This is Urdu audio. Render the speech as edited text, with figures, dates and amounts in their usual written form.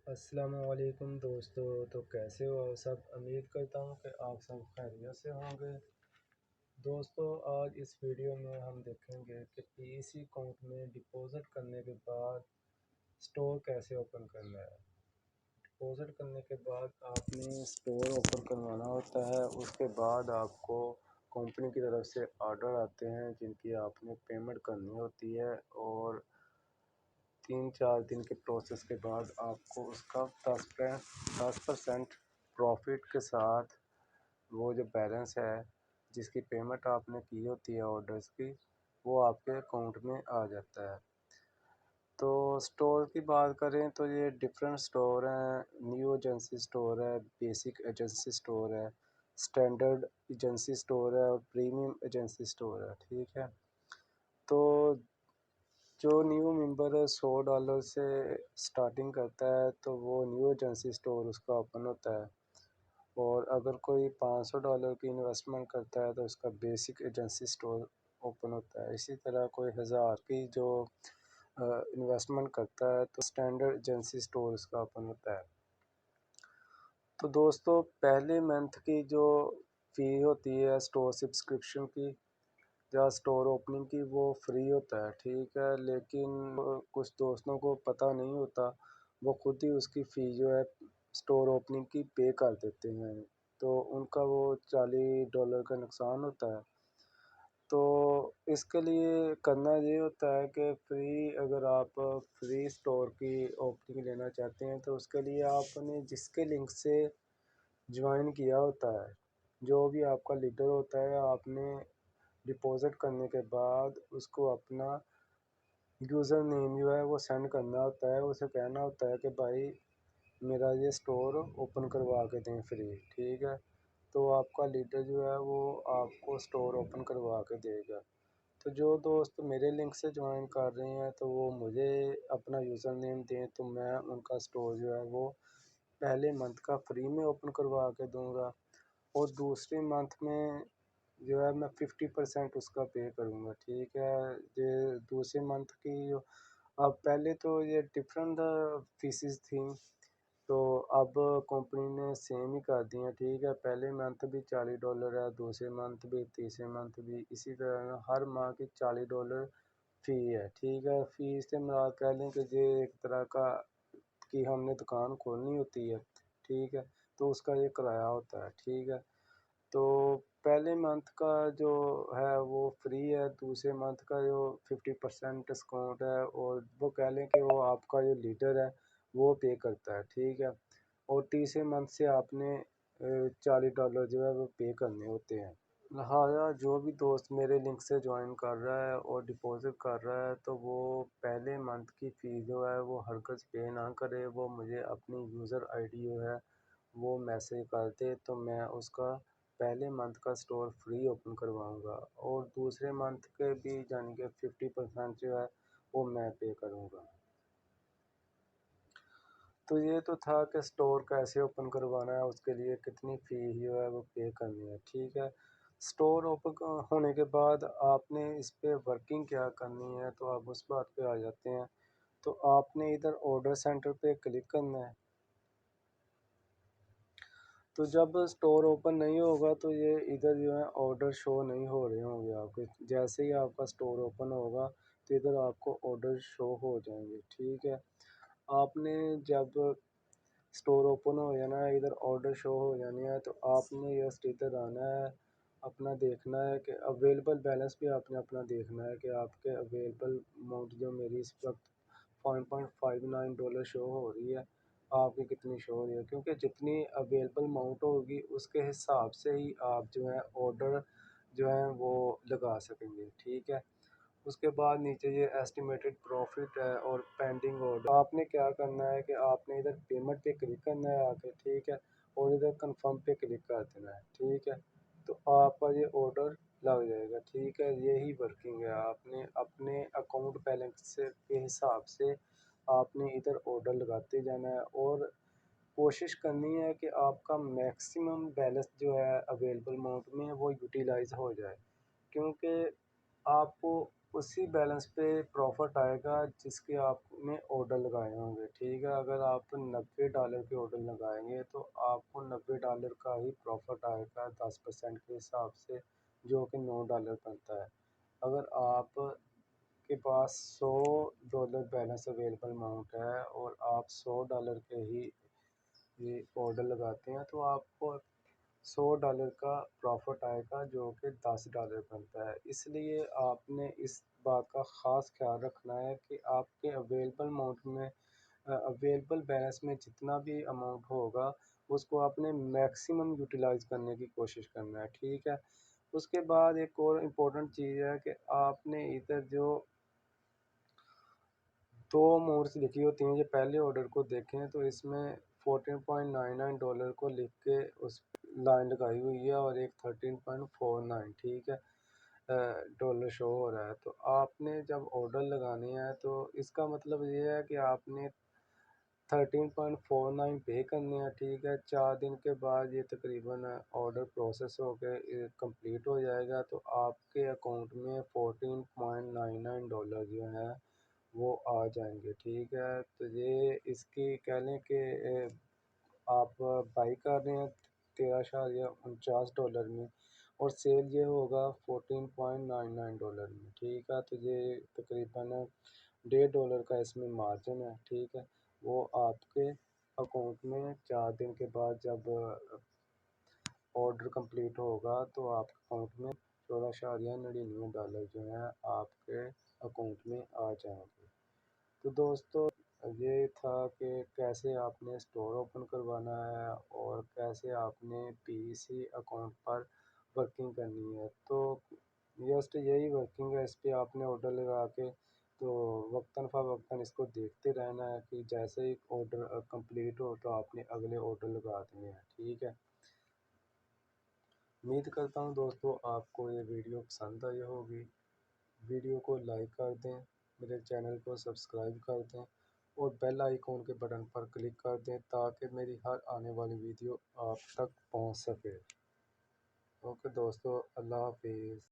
السلام علیکم دوستو، تو کیسے ہو آپ سب؟ امید کرتا ہوں کہ آپ سب خیریت سے ہوں گے۔ دوستو، آج اس ویڈیو میں ہم دیکھیں گے کہ پی سی اکاؤنٹ میں ڈپازٹ کرنے کے بعد سٹور کیسے اوپن کرنا ہے۔ ڈپازٹ کرنے کے بعد آپ نے سٹور اوپن کروانا ہوتا ہے۔ اس کے بعد آپ کو کمپنی کی طرف سے آرڈر آتے ہیں جن کی آپ نے پیمنٹ کرنی ہوتی ہے، اور 3-4 دن کے پروسیس کے بعد آپ کو اس کا 10% پروفٹ کے ساتھ وہ جو بیلنس ہے جس کی پیمنٹ آپ نے کی ہوتی ہے آرڈرز کی، وہ آپ کے اکاؤنٹ میں آ جاتا ہے۔ تو سٹور کی بات کریں تو یہ ڈفرینٹ سٹور ہیں۔ نیو ایجنسی سٹور ہے، بیسک ایجنسی سٹور ہے، سٹینڈرڈ ایجنسی سٹور ہے، اور پریمیم ایجنسی سٹور ہے، ٹھیک ہے۔ تو جو نیو ممبر $100 سے سٹارٹنگ کرتا ہے تو وہ نیو ایجنسی سٹور اس کا اوپن ہوتا ہے، اور اگر کوئی $500 کی انویسٹمنٹ کرتا ہے تو اس کا بیسک ایجنسی سٹور اوپن ہوتا ہے۔ اسی طرح کوئی 1000 کی جو انویسٹمنٹ کرتا ہے تو سٹینڈرڈ ایجنسی سٹور اس کا اوپن ہوتا ہے۔ تو دوستو، پہلے منتھ کی جو فی ہوتی ہے سٹور سبسکرپشن کی یا سٹور اوپننگ کی، وہ فری ہوتا ہے، ٹھیک ہے۔ لیکن کچھ دوستوں کو پتہ نہیں ہوتا، وہ خود ہی اس کی فی جو ہے سٹور اوپننگ کی پے کر دیتے ہیں، تو ان کا وہ $40 کا نقصان ہوتا ہے۔ تو اس کے لیے کرنا یہ ہوتا ہے کہ اگر آپ فری سٹور کی اوپننگ لینا چاہتے ہیں تو اس کے لیے آپ نے جس کے لنک سے جوائن کیا ہوتا ہے، جو بھی آپ کا لیڈر ہوتا ہے، آپ نے ڈپازٹ کرنے کے بعد اس کو اپنا یوزر نیم جو ہے وہ سینڈ کرنا ہوتا ہے۔ اسے کہنا ہوتا ہے کہ بھائی میرا یہ سٹور اوپن کروا کے دیں فری، ٹھیک ہے۔ تو آپ کا لیڈر جو ہے وہ آپ کو سٹور اوپن کروا کے دے گا۔ تو جو دوست میرے لنک سے جوائن کر رہے ہیں تو وہ مجھے اپنا یوزر نیم دیں، تو میں ان کا سٹور جو ہے وہ پہلے منتھ کا فری میں اوپن کروا کے دوں گا، اور دوسرے منتھ میں جو ہے میں 50% اس کا پے کروں گا، ٹھیک ہے۔ یہ دوسرے منتھ کی اب پہلے تو یہ ڈفرینٹ فیسز تھیں، تو اب کمپنی نے سیم ہی کر دی ہیں، ٹھیک ہے۔ پہلے منتھ بھی $40 ہے، دوسرے منتھ بھی، تیسرے منتھ بھی، اسی طرح ہر ماہ کی $40 فی ہے، ٹھیک ہے۔ فی سے مراد کہہ لیں کہ یہ ایک طرح کا کہ ہم نے دکان کھولنی ہوتی ہے، ٹھیک ہے، تو اس کا یہ کرایہ ہوتا ہے، ٹھیک ہے۔ تو پہلے منتھ کا جو ہے وہ فری ہے، دوسرے منتھ کا جو 50% ڈسکاؤنٹ ہے، اور وہ کہہ لیں کہ وہ آپ کا جو لیڈر ہے وہ پے کرتا ہے، ٹھیک ہے۔ اور تیسرے منتھ سے آپ نے $40 جو ہے وہ پے کرنے ہوتے ہیں۔ لہٰذا جو بھی دوست میرے لنک سے جوائن کر رہا ہے اور ڈپازٹ کر رہا ہے تو وہ پہلے منتھ کی فی جو ہے وہ ہرگز پے نہ کرے، وہ مجھے اپنی یوزر آئی ڈی جو ہے وہ میسیج کر دے، تو میں اس کا پہلے منتھ کا سٹور فری اوپن کرواؤں گا، اور دوسرے منتھ کے بھی یعنی کہ 50% جو ہے وہ میں پے کروں گا۔ تو یہ تو تھا کہ سٹور کیسے اوپن کروانا ہے، اس کے لیے کتنی فی جو ہے وہ پے کرنی ہے، ٹھیک ہے۔ سٹور اوپن ہونے کے بعد آپ نے اس پہ ورکنگ کیا کرنی ہے، تو آپ اس بات پہ آ جاتے ہیں۔ تو آپ نے ادھر آرڈر سینٹر پہ کلک کرنا ہے۔ تو جب سٹور اوپن نہیں ہوگا تو یہ ادھر جو ہے آرڈر شو نہیں ہو رہے ہوں گے آپ کے۔ جیسے ہی آپ کا سٹور اوپن ہوگا تو ادھر آپ کو آرڈر شو ہو جائیں گے، ٹھیک ہے۔ آپ نے جب سٹور اوپن ہو جانا ہے، ادھر آرڈر شو ہو جانے ہیں، تو آپ نے جسٹ ادھر آنا ہے، اپنا دیکھنا ہے کہ اویلیبل بیلنس بھی آپ نے اپنا دیکھنا ہے کہ آپ کے اویلیبل اماؤنٹ جو میری اس وقت $5.59 شو ہو رہی ہے، آپ کی کتنی شو ہو رہی ہے، کیونکہ جتنی اویلیبل اماؤنٹ ہوگی اس کے حساب سے ہی آپ جو ہے آرڈر جو ہے وہ لگا سکیں گے، ٹھیک ہے۔ اس کے بعد نیچے یہ ایسٹیمیٹڈ پروفٹ ہے اور پینڈنگ آرڈر۔ آپ نے کیا کرنا ہے کہ آپ نے ادھر پیمنٹ پہ کلک کرنا ہے آ کے، ٹھیک ہے، اور ادھر کنفرم پہ کلک کر دینا ہے، ٹھیک ہے۔ تو آپ کا یہ آرڈر لگ جائے گا، ٹھیک ہے۔ یہی ورکنگ ہے، آپ نے اپنے اکاؤنٹ بیلنس کے حساب سے آپ نے ادھر آرڈر لگاتے جانا ہے، اور کوشش کرنی ہے کہ آپ کا میکسیمم بیلنس جو ہے اویلیبل اماؤنٹ میں وہ یوٹیلائز ہو جائے، کیونکہ آپ کو اسی بیلنس پہ پروفٹ آئے گا جس کے آپ نے آرڈر لگائے ہوں گے، ٹھیک ہے۔ اگر آپ $90 کے آرڈر لگائیں گے تو آپ کو $90 کا ہی پروفٹ آئے گا 10% کے حساب سے، جو کہ $9 بنتا ہے۔ اگر آپ کے پاس $100 بیلنس اویلیبل اماؤنٹ ہے اور آپ $100 کے ہی یہ آرڈر لگاتے ہیں تو آپ کو $100 کا پروفٹ آئے گا، جو کہ $10 بنتا ہے۔ اس لیے آپ نے اس بات کا خاص خیال رکھنا ہے کہ آپ کے اویلیبل بیلنس میں جتنا بھی اماؤنٹ ہوگا اس کو آپ نے میکسیمم یوٹیلائز کرنے کی کوشش کرنا ہے، ٹھیک ہے۔ اس کے بعد ایک اور امپورٹنٹ چیز ہے کہ آپ نے ادھر جو دو اماؤنٹس لکھی ہوتی ہیں، یہ پہلے آرڈر کو دیکھیں تو اس میں $14.99 کو لکھ کے اس لائن لگائی ہوئی ہے اور ایک 13.49، ٹھیک ہے، ڈالر شو ہو رہا ہے۔ تو آپ نے جب آرڈر لگانے ہیں تو اس کا مطلب یہ ہے کہ آپ نے 13.49 پے کرنے ہیں، ٹھیک ہے۔ 4 دن کے بعد یہ تقریباً آرڈر پروسیس ہو کے کمپلیٹ ہو جائے گا تو آپ کے اکاؤنٹ میں $14.99 جو ہیں وہ آ جائیں گے، ٹھیک ہے۔ تو یہ اس کی کہہ لیں کہ آپ بائی کر رہے ہیں $13.49 میں اور سیل یہ ہوگا $14.99 میں، ٹھیک ہے۔ تو یہ تقریباً $1.5 کا اس میں مارجن ہے، ٹھیک ہے۔ وہ آپ کے اکاؤنٹ میں 4 دن کے بعد جب آرڈر کمپلیٹ ہوگا تو آپ کے اکاؤنٹ میں $14.99 جو ہیں آپ کے اکاؤنٹ میں آ جائیں گے۔ تو دوستو یہ تھا کہ کیسے آپ نے اسٹور اوپن کروانا ہے اور کیسے آپ نے پی سی اکاؤنٹ پر ورکنگ کرنی ہے۔ تو جسٹ یہی ورکنگ ہے، اس پہ آپ نے آرڈر لگا کے تو وقتاً فوقتاً اس کو دیکھتے رہنا ہے کہ جیسے ہی آرڈر کمپلیٹ ہو تو آپ نے اگلے آرڈر لگا دینے ہیں، ٹھیک ہے۔ امید کرتا ہوں دوستو آپ کو یہ ویڈیو پسند آئی ہوگی۔ ویڈیو کو لائک کر دیں، میرے چینل کو سبسکرائب کر دیں اور بیل آئیکن کے بٹن پر کلک کر دیں تاکہ میری ہر آنے والی ویڈیو آپ تک پہنچ سکے۔ اوکے دوستو، اللہ حافظ۔